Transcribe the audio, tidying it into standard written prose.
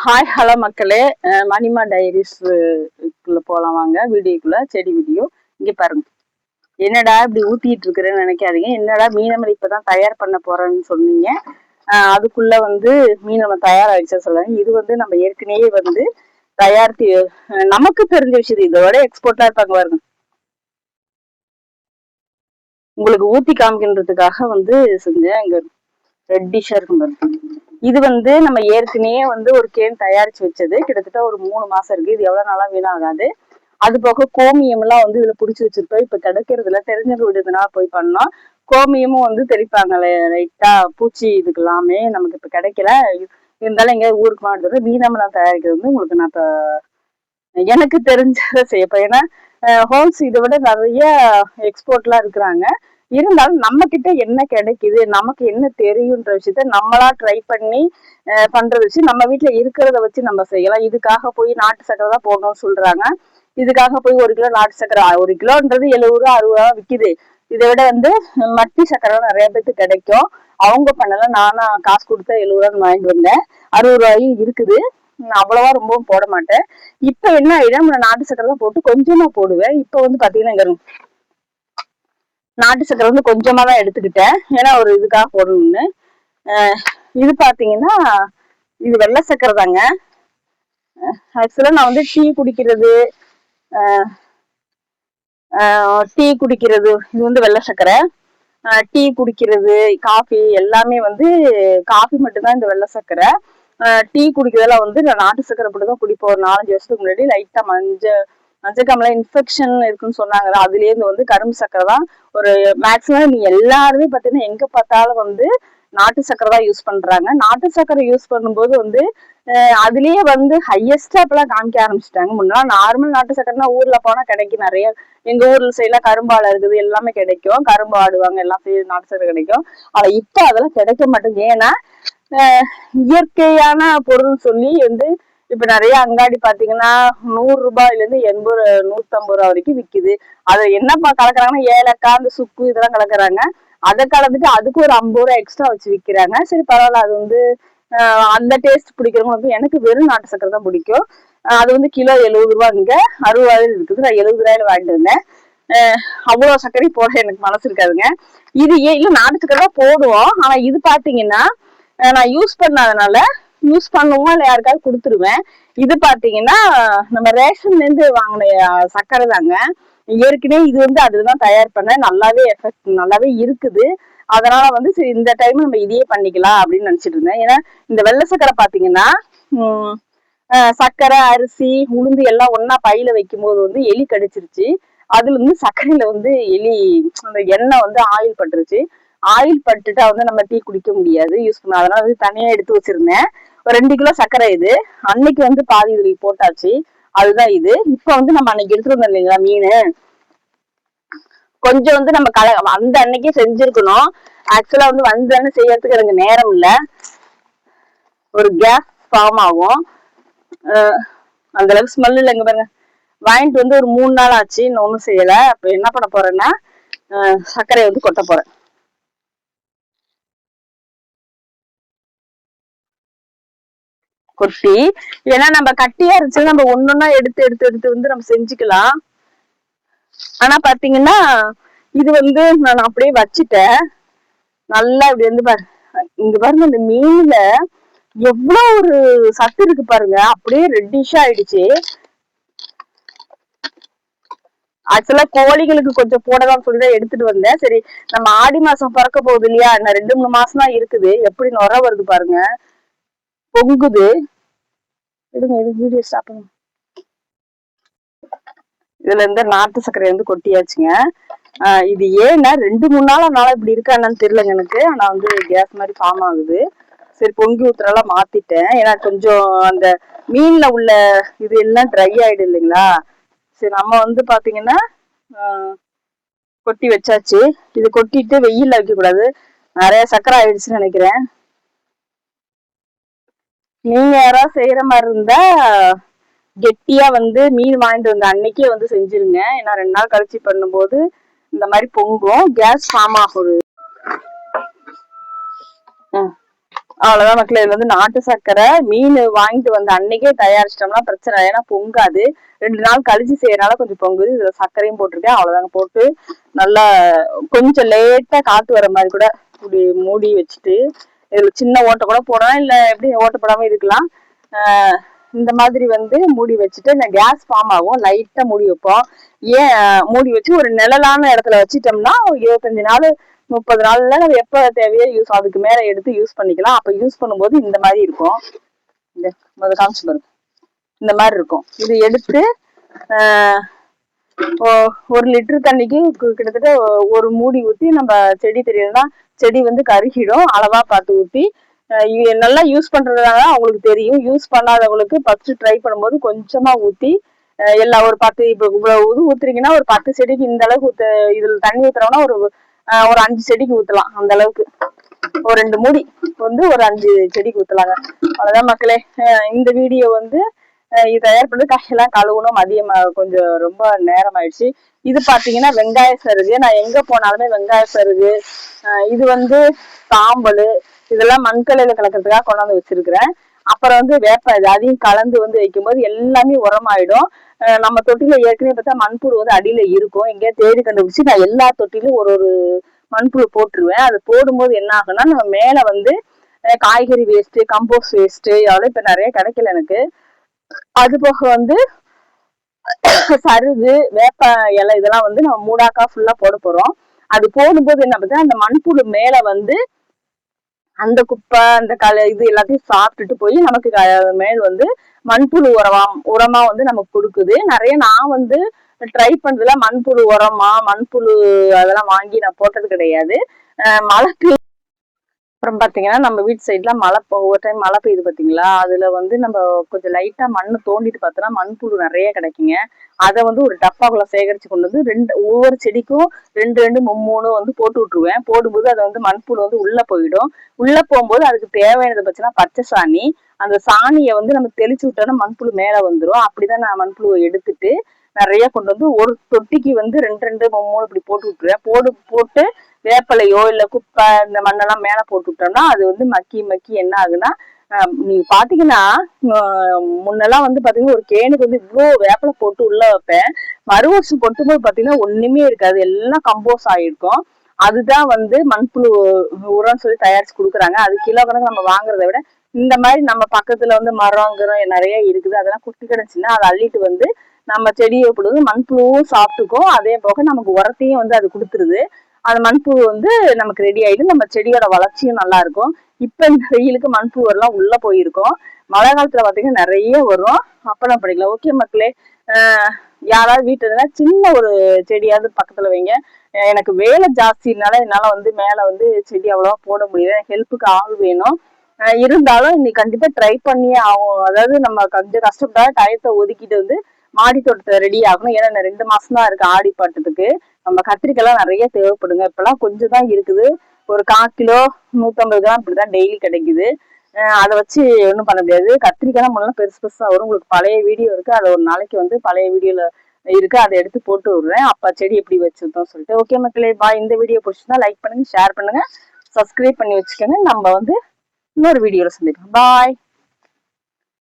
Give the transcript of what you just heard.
Hi hello மக்களே, மணிமா டைரிஸ்க்குள்ள போலாம் வாங்க. வீடியோக்குள்ள செடி வீடியோ. இங்க பாருங்க, என்னடா இப்படி ஊத்திட்டு இருக்கிறேன்னு நினைக்காதீங்க. என்னடா மீனமரை இப்பதான் தயார் பண்ண போறேன்னு சொன்னீங்க. அதுக்குள்ள மீன் நம்ம தயாராகிடுச்சா சொல்லுவாங்க. இது நம்ம ஏற்கனவே தயாரித்து நமக்கு தெரிஞ்ச விஷயம். இதோட எக்ஸ்போர்ட்லாம் இருப்பாங்க பாருங்க. உங்களுக்கு ஊத்தி காமிக்கின்றதுக்காக செஞ்சேன். இங்க ரெட்டிஷா இருக்கும் பாருங்க. இது நம்ம ஏற்கனவே ஒரு கேன் தயாரிச்சு வச்சது. கிட்டத்தட்ட ஒரு 3 மாசம் இருக்கு. இது எவ்வளவு நாளா வீணாகாது. அது போக கோமியம் எல்லாம் இதுல புடிச்சு வச்சிருப்பேன். இப்ப கிடைக்கிறதுல தெரிஞ்ச வீடுனா போய் பண்ணோம். கோமியமும் தெளிப்பாங்க லைட்டா பூச்சி இதுக்கு எல்லாமே. நமக்கு இப்ப கிடைக்கல. இருந்தாலும் எங்க ஊருக்கு மாடுறது மீனமெல்லாம் தயாரிக்கிறது உங்களுக்கு நான் இப்ப எனக்கு தெரிஞ்சதை செய்யப்போம். ஏன்னா ஹோல்ஸ் இதை விட நிறைய எக்ஸ்போர்ட்லாம் இருக்கிறாங்க. இருந்தாலும் நம்ம கிட்ட என்ன கிடைக்குது, நமக்கு என்ன தெரியுன்ற விஷயத்த நம்மளா ட்ரை பண்ணி பண்ற விஷயம். நம்ம வீட்டுல இருக்கிறத வச்சு நம்ம செய்யலாம். இதுக்காக போய் நாட்டு சக்கரை தான் போடணும்னு சொல்றாங்க. இதுக்காக போய் 1 கிலோ நாட்டு சக்கரை 1 கிலோன்றது 70 ரூபா 60 ரூபா விக்குது. இதை விட மட்டி சக்கரை நிறைய பேருக்கு கிடைக்கும். அவங்க பண்ணல, நானா காசு கொடுத்தா 70 ரூபான்னு வாங்கிட்டு வந்தேன். 60 ரூபாயும் இருக்குது. அவ்வளவா ரொம்பவும் போட மாட்டேன். இப்ப என்ன ஆயிடும், நாட்டு சக்கரை தான் போட்டு கொஞ்சமா போடுவேன். இப்ப பாத்தீங்கன்னா நாட்டு சக்கரை கொஞ்சமா தான் எடுத்துக்கிட்டேன். ஏன்னா ஒரு இதுக்காக போடணும்னு. இது பாத்தீங்கன்னா இது வெள்ளை சக்கரை தாங்க. ஆக்சுவலா நான் டீ குடிக்கிறது இது வெள்ளை சக்கரை. டீ குடிக்கிறது, காஃபி எல்லாமே காஃபி மட்டும்தான் இந்த வெள்ளை சக்கரை. டீ குடிக்கிறதெல்லாம் நான் நாட்டு சக்கரை போட்டுதான் குடிப்போம். ஒரு 4-5 வருஷத்துக்கு முன்னாடி லைட்டா மஞ்சக்காமல இன்ஃபெக்ஷன் இருக்குன்னு சொன்னாங்க. அதுல இருந்து கரும்பு சக்கரை தான் ஒரு மேக்சிமம். நீ எல்லாருமே பாத்தீங்கன்னா எங்க பார்த்தாலும் நாட்டு சக்கரை தான் யூஸ் பண்றாங்க. நாட்டு சக்கரை யூஸ் பண்ணும்போது அதுலயே ஹையஸ்டா இப்பெல்லாம் காமிக்க ஆரம்பிச்சிட்டாங்க. முன்னாடி நார்மல் நாட்டு சக்கரைனா ஊர்ல போனா கிடைக்கும் நிறைய. எங்க ஊர்ல சைட்ல கரும்பாலை இருக்குது, எல்லாமே கிடைக்கும். கரும்பு ஆடுவாங்க, எல்லாம் நாட்டு சக்கரை கிடைக்கும். ஆனா இப்ப அதெல்லாம் கிடைக்க மாட்டேங்குது. ஏன்னா இயற்கையான பொருள் சொல்லி இப்ப நிறைய அங்காடி பாத்தீங்கன்னா 100 ரூபாயில இருந்து 80 150 ரூபாய் வரைக்கும் விக்குது. அதை என்னப்பா கலக்குறாங்கன்னா ஏலக்காய், அந்த சுக்கு இதெல்லாம் கலக்குறாங்க. அதை கலந்துட்டு அதுக்கு ஒரு 50 ரூபாய் எக்ஸ்ட்ரா வச்சு விக்கிறாங்க. சரி பரவாயில்ல, அது அந்த டேஸ்ட் பிடிக்கிறவங்க. எனக்கு வெறும் நாட்டு சக்கரை தான் பிடிக்கும். அது கிலோ 70 ரூபாய், இங்க 60 ரூபாயில இருக்குது. நான் 70 ரூபாயில வாங்கிட்டு இருந்தேன். அவ்வளவு சர்க்கரை போட எனக்கு மனசு இருக்காதுங்க. இது இல்ல நாட்டு சக்கரை தான் போடுவோம். ஆனா இது பாத்தீங்கன்னா நான் யூஸ் பண்ணாதனால யூஸ் பண்ணுவோம், இல்ல யாருக்காவது கொடுத்துருவேன். இது பாத்தீங்கன்னா நம்ம ரேஷன்ல இருந்து வாங்கின சக்கரை தாங்க. ஏற்கனவே இது அதுதான் தயார் பண்ண. நல்லாவே எஃபெக்ட் நல்லாவே இருக்குது. அதனால சரி இந்த டைம் நம்ம இதையே பண்ணிக்கலாம் அப்படின்னு நினைச்சிட்டு இருந்தேன். ஏன்னா இந்த வெள்ளை சக்கரை பாத்தீங்கன்னா சர்க்கரை, அரிசி, உளுந்து எல்லாம் ஒன்னா பையில வைக்கும் போது எலி கடிச்சிருச்சு. அதுல சர்க்கரையில எலி அந்த எண்ணெய் ஆயில் பட்டுருச்சு. ஆயில் பட்டுட்டா நம்ம டீ குடிக்க முடியாது, யூஸ் பண்ண. அதனால தனியா எடுத்து வச்சிருந்தேன். ஒரு 2 கிலோ சர்க்கரை இது. அன்னைக்கு பாதி இதுல போட்டாச்சு. அதுதான் இது. இப்ப நம்ம அன்னைக்கு எடுத்துட்டு வந்தோம் இல்லைங்களா மீன், கொஞ்சம் நம்ம அந்த அன்னைக்கே செஞ்சிருக்கணும். ஆக்சுவலா வந்தோன்னு செய்யறதுக்கு எனக்கு நேரம் இல்ல. ஒரு கேஸ் ஃபார்ம் ஆகும். அந்த அளவுக்கு ஸ்மெல் இல்லைங்க பாருங்க. வாங்கிட்டு ஒரு 3 நாள் ஆச்சு, இன்னும் ஒன்றும் செய்யல. அப்ப என்ன பண்ண போறேன்னா சர்க்கரையை கொட்ட போறேன். கொட்டி, ஏன்னா நம்ம கட்டியா இருந்துச்சு நம்ம ஒன்னொன்னா எடுத்து எடுத்து எடுத்து நம்ம செஞ்சுக்கலாம். ஆனா பாத்தீங்கன்னா இது நான் அப்படியே வச்சுட்டேன். நல்லா இப்படி பாரு, இங்க பாருங்க இந்த மீன்ல எவ்வளவு ஒரு சத்து இருக்கு பாருங்க. அப்படியே ரெட்டிஷா ஆயிடுச்சு. ஆக்சுவலா கோழிகளுக்கு கொஞ்சம் போடலாம் சொல்லிதான் எடுத்துட்டு வந்தேன். சரி நம்ம ஆடி மாசம் பிறக்க போகுது இல்லையா, இன்னும் 2-3 மாசம் தான் இருக்குது. எப்படி நுர வருது பாருங்க, பொங்குது. வீடியோ ஸ்டாப் பண்ணுங்க. இதுல இருந்து நாட்டு சர்க்கரை கொட்டியாச்சுங்க. இது ஏன்னா 2-3 நாளா இப்படி இருக்கான்னு தெரியலங்க எனக்கு. ஆனா கேஸ் மாதிரி ஃபார்ம் ஆகுது. சரி பொங்கி ஊத்துறலாம் மாத்திட்டேன். ஏன்னா கொஞ்சம் அந்த மீன்ல உள்ள இது எல்லாம் ட்ரை ஆயிடும் இல்லைங்களா. சரி நம்ம பாத்தீங்கன்னா கொட்டி வச்சாச்சு. இது கொட்டிட்டு வெயில்ல வைக்க கூடாது, நிறைய சக்கரை ஆயிடுச்சுன்னு நினைக்கிறேன். நீங்க யாராவது செய்யற மாதிரி இருந்தா கெட்டியா மீன் வாங்கிட்டு வந்த அன்னைக்கே செஞ்சிருங்க. ஏன்னா 2 நாள் கழிச்சு பண்ணும்போது இந்த மாதிரி பொங்கும், கேஸ் ஃபார்ம் ஆகும். அவ்வளவுதான் மக்களே. இது வந்து நாட்டு சர்க்கரை. மீன் வாங்கிட்டு வந்து அன்னைக்கே தயாரிச்சிட்டோம்னா பிரச்சனை, ஏன்னா பொங்காது. 2 நாள் கழிச்சு செய்யறதுனால கொஞ்சம் பொங்குது. இதுல சர்க்கரையும் போட்டிருக்கேன். அவ்வளவுதாங்க. போட்டு நல்லா கொஞ்சம் லேட்டா காத்து வர மாதிரி கூட இப்படி மூடி வச்சுட்டு, இதுல சின்ன ஓட்டை கூட போடலாம், இல்ல எப்படி ஓட்டை போடாம இருக்கலாம். இந்த மாதிரி வந்து மூடி வச்சுட்டு, இந்த கேஸ் ஃபார்ம் ஆகும், லைட்டா மூடி வைப்போம். ஏன் மூடி வச்சு ஒரு நிழலான இடத்துல வச்சிட்டோம்னா 25 நாள் 30 நாள்ல நம்ம எப்ப தேவையோ அதுக்கு மேல எடுத்து யூஸ் பண்ணிக்கலாம். அப்ப யூஸ் பண்ணும்போது இந்த மாதிரி இருக்கும். இந்த காமிச்சு பாருங்க, இந்த மாதிரி இருக்கும். இது எடுத்து 1 லிட்டர் தண்ணிக்கு கிட்டத்தட்ட ஒரு மூடி ஊத்தி நம்ம செடி தெரியலன்னா செடி வந்து கருகிடும். அளவா பார்த்து ஊத்தி நல்லா யூஸ் பண்றதுனால அவங்களுக்கு தெரியும். யூஸ் பண்ணாதவங்களுக்கு ஃபர்ஸ்ட் ட்ரை பண்ணும்போது கொஞ்சமா ஊத்தி எல்லா ஒரு 10 இப்ப இவ்வளவு ஊத்துறீங்கன்னா ஒரு 10 செடிக்கு இந்த அளவுக்கு இதுல தண்ணி ஊத்துறோம்னா ஒரு 5 செடிக்கு ஊத்தலாம். அந்த அளவுக்கு ஒரு 2 மூடி வந்து ஒரு 5 செடிக்கு ஊத்தலாங்க. அவ்வளவுதான் மக்களே. இந்த வீடியோ வந்து இது தயார் பண்ணி காயெல்லாம் கழுவணும். மதியம் கொஞ்சம் ரொம்ப நேரம் ஆயிடுச்சு. இது பாத்தீங்கன்னா வெங்காய சருகு. நான் எங்க போனாலுமே வெங்காய சருகு, இது வந்து சாம்பல், இதெல்லாம் மண்கலையில கலக்கிறதுக்காக கொண்டாந்து வச்சிருக்கிறேன். அப்புறம் வந்து வேப்ப, இது அதையும் கலந்து வந்து வைக்கும்போது எல்லாமே உரமாயிடும். நம்ம தொட்டில ஏற்கனவே பார்த்தா மண்புழு வந்து அடியில இருக்கும். எங்கேயா தேடி கண்டுபிடிச்சு நான் எல்லா தொட்டிலும் ஒரு மண்புழு போட்டுருவேன். அது போடும்போது என்ன ஆகும்னா, நம்ம மேல வந்து காய்கறி வேஸ்ட், கம்போஸ்ட் வேஸ்ட், அதெல்லாம் இப்ப நிறைய கிடைக்கல எனக்கு. அது போக வந்து சருகு, வேப்ப இலை, இதெல்லாம் வந்து நம்ம மூடாக்கா ஃபுல்லா போட போறோம். அது போடும்போது என்ன பார்த்தா அந்த மண்புழு மேல வந்து அந்த குப்பை, அந்த இது எல்லாத்தையும் சாப்பிட்டுட்டு போய் நமக்கு மேல் வந்து மண்புழு உரமா வந்து நமக்கு கொடுக்குது. நிறைய நான் வந்து ட்ரை பண்றதுல மண்புழு உரமா, மண்புழு அதெல்லாம் வாங்கி நான் போட்டது கிடையாது. மழைக்கு அப்புறம் பாத்தீங்கன்னா நம்ம வீட்டு சைட்ல ஒவ்வொரு டைம் மழை பெய்யுது பாத்தீங்களா, அதுல வந்து நம்ம கொஞ்சம் லைட்டா மண்ணு தோண்டிட்டு பார்த்தோம்னா மண்புழு நிறைய கிடைக்குங்க. அதை வந்து ஒரு டப்பாக்குள்ள சேகரிச்சு கொண்டு வந்து ஒவ்வொரு செடிக்கும் 2 2 3 வந்து போட்டு விட்டுருவேன். போடும்போது அதை வந்து மண்புழு வந்து உள்ள போயிடும். உள்ள போகும்போது அதுக்கு தேவையானது பட்சம்னா பச்சை சாணி, அந்த சாணியை வந்து நம்ம தெளிச்சு விட்டோம்னா மண்புழு மேல வந்துடும். அப்படிதான் நான் மண்புழுவை எடுத்துட்டு நிறைய கொண்டு வந்து ஒரு தொட்டிக்கு வந்து 2 2 3 இப்படி போட்டு விட்டுருவேன். போட்டு வேப்பலையோ இல்ல குப்பை இந்த மண்ணெல்லாம் மேல போட்டு விட்டோம்னா அது வந்து மக்கி என்ன ஆகுன்னா, நீங்க பாத்தீங்கன்னா முன்னெல்லாம் வந்து பாத்தீங்கன்னா ஒரு கேனுக்கு வந்து இவ்வளவு வேப்பலை போட்டு உள்ள வைப்பேன். மறு வருஷம் கொட்டும்போது பாத்தீங்கன்னா ஒண்ணுமே இருக்காது, எல்லாம் கம்போஸ் ஆயிருக்கும். அதுதான் வந்து மண்புழு உரம்னு சொல்லி தயாரிச்சு கொடுக்குறாங்க. அது கிலோ கணக்கு நம்ம வாங்குறத விட இந்த மாதிரி நம்ம பக்கத்துல வந்து மரம் நிறைய இருக்குது, அதெல்லாம் குட்டி கிடைச்சுன்னா அதை அள்ளிட்டு வந்து நம்ம செடியை கொடுத்து மண்புழுவும் சாப்பிட்டுக்கும். அதே போக நமக்கு உரத்தையும் வந்து அது கொடுத்துருது. அந்த மண்புழு வந்து நமக்கு ரெடி ஆயிடும். நம்ம செடியோட வளர்ச்சியும் நல்லா இருக்கும். இப்ப இந்த வெயிலுக்கு மண்புழு எல்லாம் உள்ள போயிருக்கும். மழை காலத்துல பாத்தீங்கன்னா நிறைய வரும். அப்பெல்லாம் படிக்கலாம். ஓகே மக்களே, யாராவது வீட்டுல சின்ன ஒரு செடியாவது பக்கத்துல வைங்க. எனக்கு வேலை ஜாஸ்தினால என்னால வந்து மேல வந்து செடி அவ்வளவா போட முடியல. ஹெல்ப்புக்கு ஆள் வேணும். இருந்தாலும் இன்னைக்கு கண்டிப்பா ட்ரை பண்ணியே ஆகும். அதாவது நம்ம கொஞ்சம் கஷ்டப்பட்டா டயத்தை ஒதுக்கிட்டு வந்து மாடி தோட்டத்தை ரெடி ஆகணும். ஏன்னா 2 மாசம் தான் இருக்கு ஆடி பாட்டத்துக்கு. நம்ம கத்திரிக்காய்லாம் நிறைய தேவைப்படுங்க. இப்பெல்லாம் கொஞ்சம் தான் இருக்குது. ஒரு 1/4 கிலோ 150 கிராம் இப்படிதான் டெய்லி கிடைக்குது. அதை வச்சு ஒன்றும் பண்ண முடியாது. கத்திரிக்காய் முன்னெல்லாம் பெருசு பெருசா வரும். உங்களுக்கு பழைய வீடியோ இருக்கு, அதை ஒரு நாளைக்கு வந்து பழைய வீடியோல இருக்கு, அதை எடுத்து போட்டு விடுறேன். அப்ப செடி எப்படி வச்சிருந்தோம் சொல்லிட்டு. ஓகே மக்களே, பாய். இந்த வீடியோ பிடிச்சிருந்தா லைக் பண்ணுங்க, ஷேர் பண்ணுங்க, சப்ஸ்கிரைப் பண்ணி வச்சுக்கோங்க. நம்ம வந்து இன்னொரு வீடியோல சந்திப்போம். பாய்.